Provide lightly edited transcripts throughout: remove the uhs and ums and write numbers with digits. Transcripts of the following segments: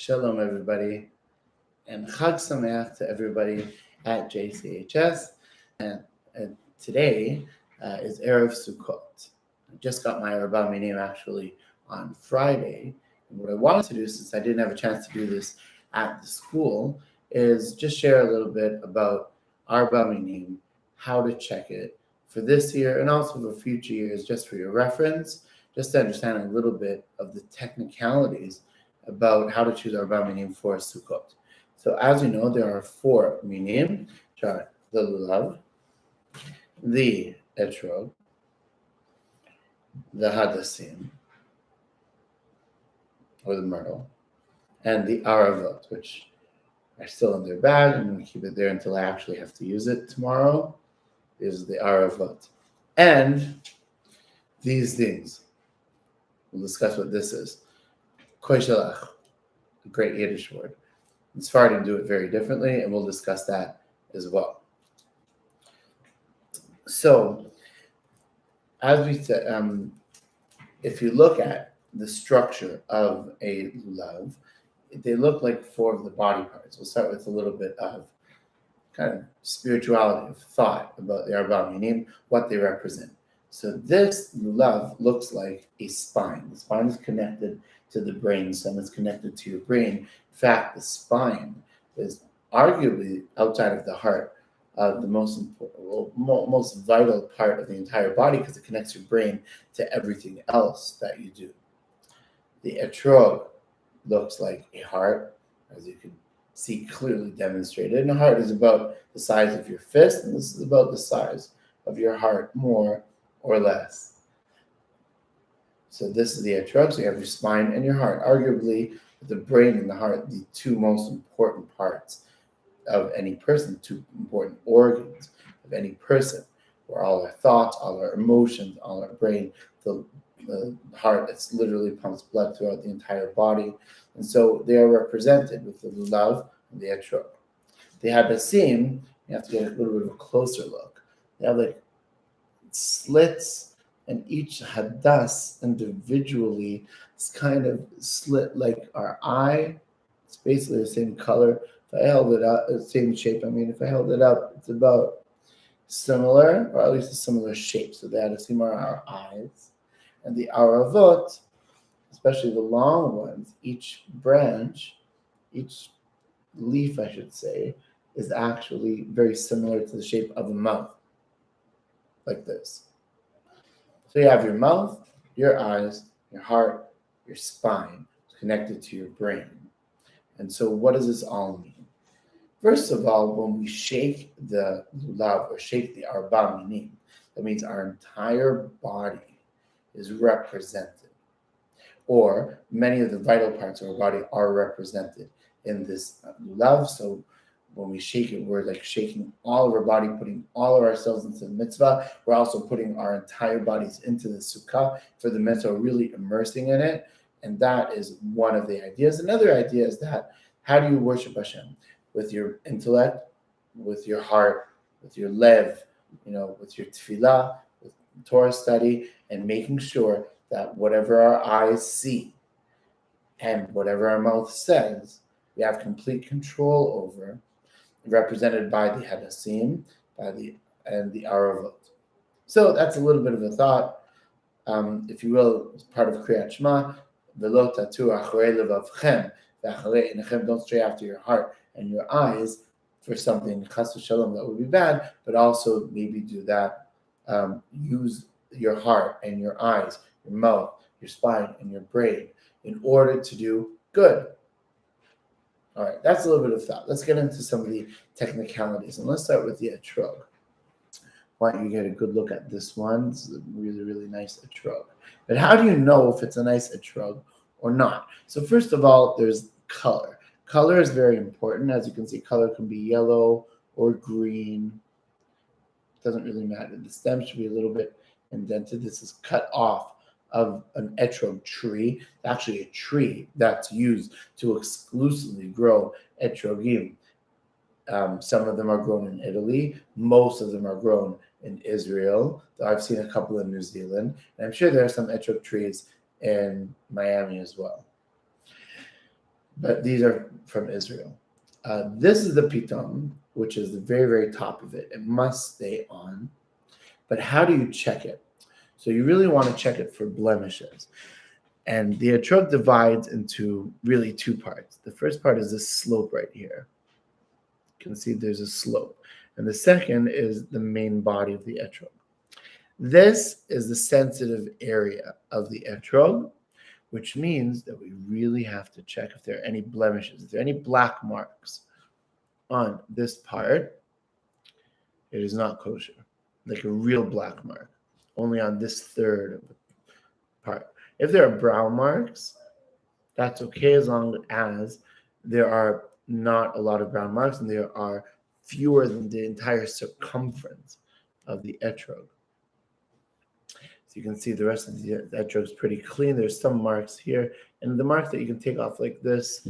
Shalom, everybody, and Chag Sameach to everybody at JCHS. And today is Erev Sukkot. I just got my Arba Minim actually on Friday. And what I wanted to do, since I didn't have a chance to do this at the school, is just share a little bit about Arba Minim, how to check it for this year and also for future years, just for your reference, just to understand a little bit of the technicalities about how to choose Arba Minim for Sukkot. So as you know, there are 4 Minim, which are the Lulav, the Etrog, the Hadassim, or the Myrtle, and the Aravot, which are still in their bag. I'm going to keep it there until I actually have to use it tomorrow, is the Aravot. And these things, we'll discuss what this is. Koishalach, a great Yiddish word. In Sephardim do it very differently, and we'll discuss that as well. So, as we said, if you look at the structure of a lulav, they look like 4 of the body parts. We'll start with a little bit of kind of spirituality, of thought about the Arba Minim, what they represent. So this lulav looks like a spine. The spine is connected to the brain stem. It's connected to your brain. In fact, the spine is arguably outside of the heart the most vital part of the entire body because it connects your brain to everything else that you do. The etrog looks like a heart, as you can see clearly demonstrated. And a heart is about the size of your fist, and this is about the size of your heart, more or less. So this is the etrog. So you have your spine and your heart. Arguably, the brain and the heart, the 2 most important parts of any person, 2 important organs of any person, where all our thoughts, all our emotions, all our brain, the heart, it's literally pumps blood throughout the entire body. And so they are represented with the lulav and the etrog. The hadassim, you have to get a little bit of a closer look. They have like slits, and each hadas individually is kind of slit like our eye. It's basically the same color. If I held it up, same shape. If I held it up, it's about similar, or at least a similar shape. So the hadassim are our eyes. And the aravot, especially the long ones, each branch, each leaf, I should say, is actually very similar to the shape of a mouth, like this. So you have your mouth, your eyes, your heart, your spine connected to your brain. And so what does this all mean? First of all, when we shake the lulav or shake the Arba Minim, that means our entire body is represented, or many of the vital parts of our body are represented in this lulav. So when we shake it, we're like shaking all of our body, putting all of ourselves into the mitzvah. We're also putting our entire bodies into the sukkah for the mitzvah, really immersing in it. And that is one of the ideas. Another idea is that how do you worship Hashem? With your intellect, with your heart, with your lev, with your tefillah, with Torah study, and making sure that whatever our eyes see and whatever our mouth says, we have complete control over, represented by the hadassim, and the aravot. So that's a little bit of a thought, if you will, as part of Kriyat Shema. V'lo tatu acharei levavchem, v'acharei einechem, don't stray after your heart and your eyes for something chas v'shalom that would be bad, but also maybe do that. Use your heart and your eyes, your mouth, your spine, and your brain in order to do good. All right, that's a little bit of thought. Let's get into some of the technicalities, and let's start with the etrog. Why don't you get a good look at this one? This is a really, really nice etrog. But how do you know if it's a nice etrog or not? So first of all, there's color. Color is very important. As you can see, color can be yellow or green. It doesn't really matter. The stem should be a little bit indented. This is cut off of an etrog tree, actually a tree that's used to exclusively grow etrogim. Some of them are grown in Italy. Most of them are grown in Israel. I've seen a couple in New Zealand. And I'm sure there are some etrog trees in Miami as well. but these are from Israel. This is the piton, which is the very, very top of it. It must stay on. But how do you check it? So you really want to check it for blemishes. And the etrog divides into really two parts. The first part is this slope right here. You can see there's a slope. And the second is the main body of the etrog. This is the sensitive area of the etrog, which means that we really have to check if there are any blemishes, if there are any black marks on this part. It is not kosher, like a real black mark, only on this third of the part. If there are brown marks, that's okay as long as there are not a lot of brown marks and there are fewer than the entire circumference of the etrog. So you can see the rest of the etrog is pretty clean. There's some marks here, and the marks that you can take off like this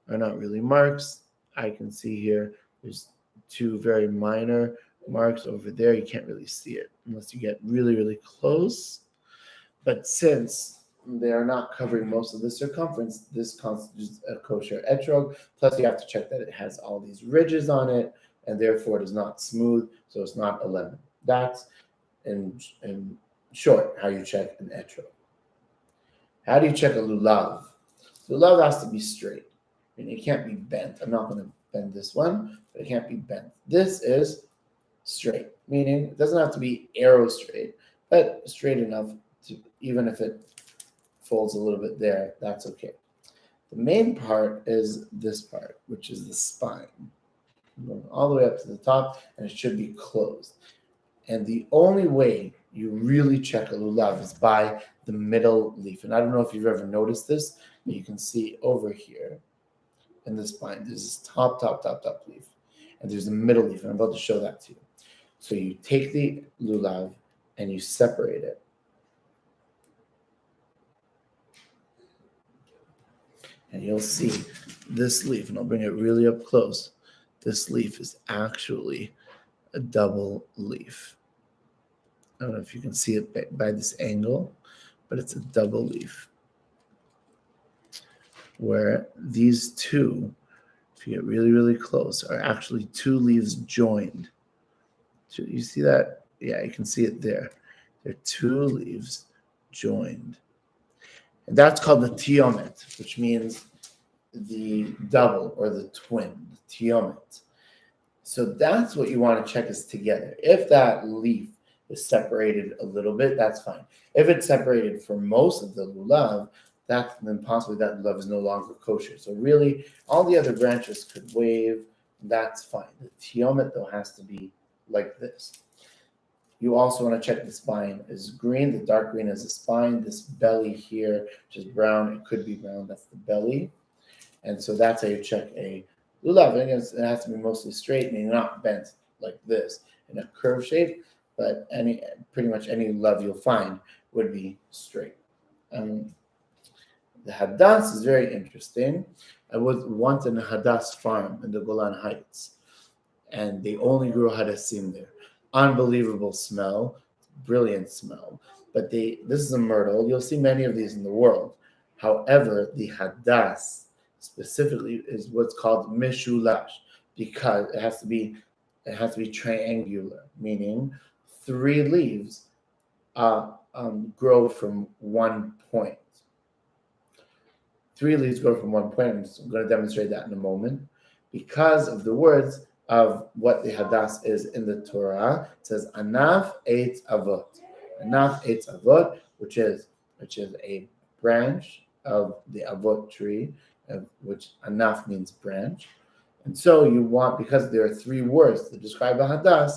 are not really marks. I can see here there's two very minor marks over there. You can't really see it unless you get really, really close. But since they are not covering most of the circumference, this constitutes a kosher etrog. Plus, you have to check that it has all these ridges on it, and therefore it is not smooth, so it's not a lemon. That's in short how you check an etrog. How do you check a lulav? Lulav has to be straight. I mean, it can't be bent. I'm not going to bend this one, but it can't be bent. This is straight, meaning it doesn't have to be arrow straight, but straight enough to, even if it folds a little bit there, that's okay. The main part is this part, which is the spine. Going all the way up to the top, and it should be closed. And the only way you really check a lulav is by the middle leaf. And I don't know if you've ever noticed this, but you can see over here in the spine, there's this top leaf. And there's a middle leaf, and I'm about to show that to you. So you take the lulav and you separate it. And you'll see this leaf, and I'll bring it really up close. This leaf is actually a double leaf. I don't know if you can see it by this angle, but it's a double leaf. Where these two, if you get really, really close, are actually two leaves joined. So you see that? Yeah, you can see it there. They're two leaves joined. And that's called the tiomet, which means the double or the twin, the tiomet. So that's what you want to check is together. If that leaf is separated a little bit, that's fine. If it's separated for most of the lulav, then possibly that lulav is no longer kosher. So really, all the other branches could wave. That's fine. The tiomet, though, has to be like this. You also want to check the spine is green. The dark green is the spine. This belly here, which is brown, it could be brown. That's the belly. And so that's how you check a lulav. It has to be mostly straight, meaning not bent like this in a curve shape, but pretty much any lulav you'll find would be straight. The hadas is very interesting. I was once in a hadas farm in the Golan Heights, and they only grew hadassim there. Unbelievable smell, brilliant smell. But this is a myrtle. You'll see many of these in the world. However, the hadas specifically is what's called mishulash because it has to be triangular, meaning three leaves grow from one point. Three leaves grow from one point. I'm going to demonstrate that in a moment. Because of the words of what the hadas is in the Torah, it says anaf eitz avot. Anaf eitz avot, which is a branch of the avot tree, which anaf means branch. And so you want, because there are three words to describe a hadas,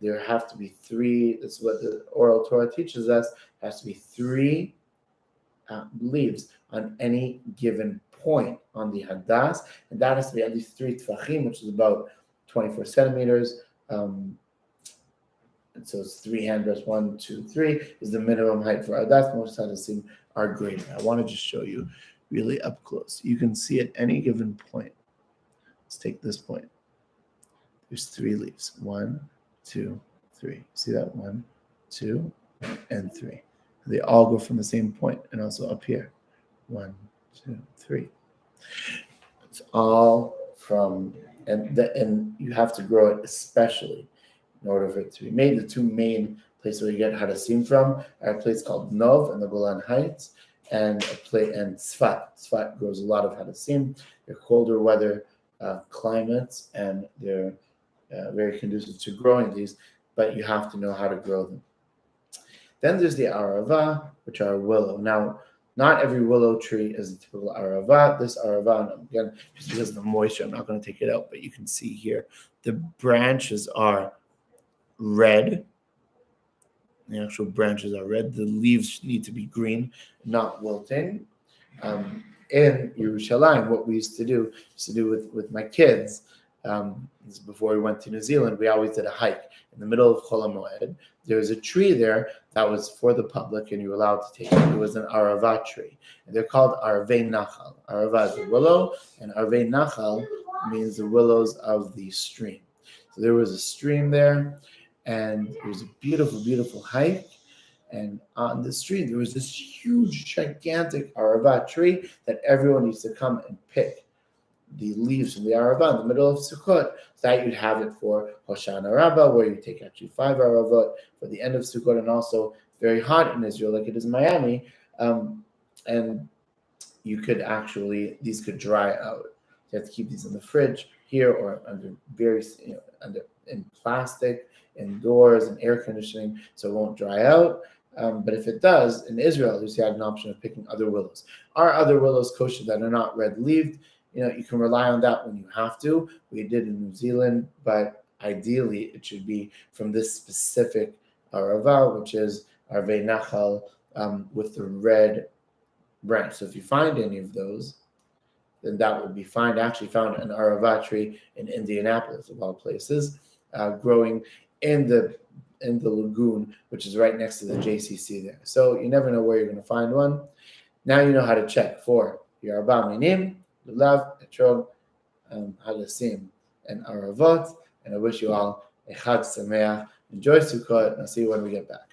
there have to be three. This is what the oral Torah teaches us. There has to be three leaves on any given point on the hadas, and that has to be at least 3 tfachim, which is about 24 centimeters. And so it's 3 handbreadths, 1, 2, 3 is the minimum height for hadas. Most hadassim are greater. I want to just show you really up close. You can see at any given point. Let's take this point. There's 3 leaves. 1, 2, 3. See that? 1, 2, and 3. They all go from the same point, and also up here. 1, 2, 3. It's all from, and you have to grow it especially in order for it to be made. The two main places where you get hadassim from are a place called Nov in the Golan Heights and Tzfat. Tzfat grows a lot of hadassim. They're colder weather climates, and they're very conducive to growing these, but you have to know how to grow them. Then there's the Arava, which are willow. Now, not every willow tree is a typical Arava. This Arava, and again, just because of the moisture, I'm not going to take it out, but you can see here, the branches are red. The actual branches are red. The leaves need to be green, not wilting. In Yerushalayim, what we used to do with my kids, this is before we went to New Zealand, we always did a hike in the middle of Chol HaMoed. There was a tree there that was for the public, and you were allowed to take it. It was an Arava tree, and they're called Arvei Nachal. Arava is a willow, and Arvei Nachal means the willows of the stream. So there was a stream there, and it was a beautiful, beautiful hike. And on the street, there was this huge, gigantic Arava tree that everyone used to come and pick the leaves from the Arava in the middle of Sukkot, so that you'd have it for Hoshana Rabbah, where you take actually 5 Aravot for the end of Sukkot, and also very hot in Israel, like it is in Miami, and you could actually, these could dry out. You have to keep these in the fridge here or under in plastic, indoors, and air conditioning, so it won't dry out. But if it does, in Israel, at least you had an option of picking other willows. Are other willows kosher that are not red-leaved? You can rely on that when you have to. We did in New Zealand, but ideally it should be from this specific Arava, which is Arvei Nachal, with the red branch. So if you find any of those, then that would be fine. I actually found an Arava tree in Indianapolis, of all places, growing in the lagoon, which is right next to the JCC there. So you never know where you're going to find one. Now you know how to check for your Arba Minim, Lulav, Etrog, Hadassim, and Aravot. And I wish you all a Chag Sameach. Enjoy Sukkot, and I'll see you when we get back.